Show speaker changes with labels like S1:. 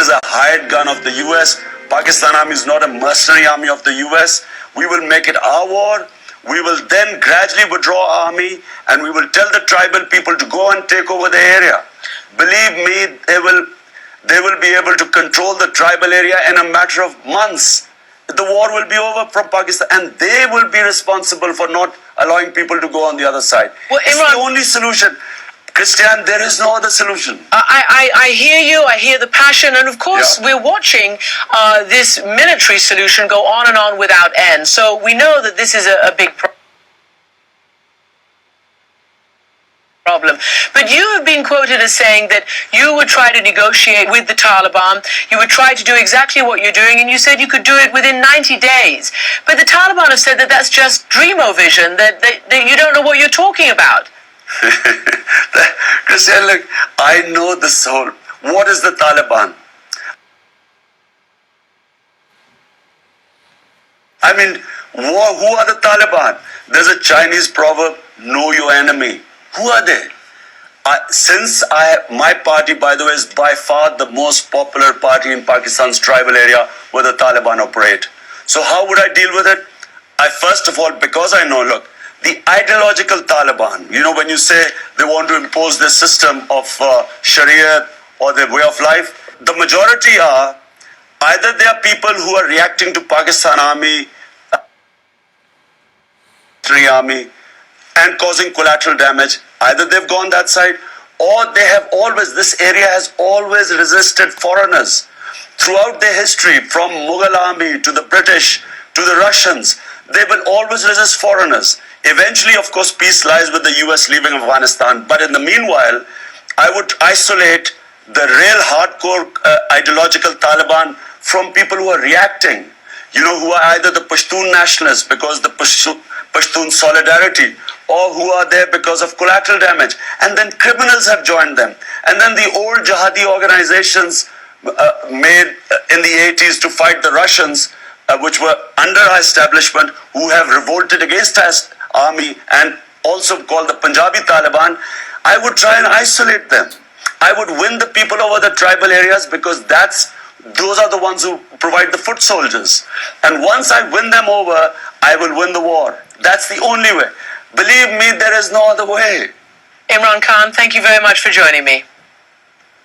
S1: is a hired gun of the US. Pakistan Army is not a mercenary army of the US. We will make it our war. We will then gradually withdraw our army and we will tell the tribal people to go and take over the area. Believe me, they will be able to control the tribal area in a matter of months. The war will be over from Pakistan and they will be responsible for not allowing people to go on the other side. Well, it's the only solution. Christian, there is no other solution.
S2: I hear you, I hear the passion, and of course we're watching this military solution go on and on without end. So we know that this is a big problem. But you have been quoted as saying that you would try to negotiate with the Taliban, you would try to do exactly what you're doing, and you said you could do it within 90 days. But the Taliban have said that that's just dreamo-vision, that you don't know what you're talking about.
S1: Christian, look, I know the soul. What is the Taliban? I mean, who are the Taliban? There's a Chinese proverb, know your enemy. Who are they? My party, by the way, is by far the most popular party in Pakistan's tribal area where the Taliban operate. So how would I deal with it? First of all, because I know, look, the ideological Taliban, when you say they want to impose this system of Sharia or their way of life, the majority are either they are people who are reacting to Pakistan Army and causing collateral damage. Either they've gone that side or this area has always resisted foreigners. Throughout their history, from Mughal army to the British to the Russians, they will always resist foreigners. Eventually, of course, peace lies with the US leaving Afghanistan. But in the meanwhile, I would isolate the real hardcore ideological Taliban from people who are reacting, who are either the Pashtun nationalists because the Pashtun solidarity, or who are there because of collateral damage. And then criminals have joined them. And then the old jihadi organizations made in the 80s to fight the Russians, which were under our establishment, who have revolted against us army and also called the Punjabi Taliban. I would try and isolate them. I would win the people over the tribal areas because those are the ones who provide the foot soldiers. And once I win them over, I will win the war. That's the only way. Believe me, there is no other way.
S2: Imran Khan, thank you very much for joining me.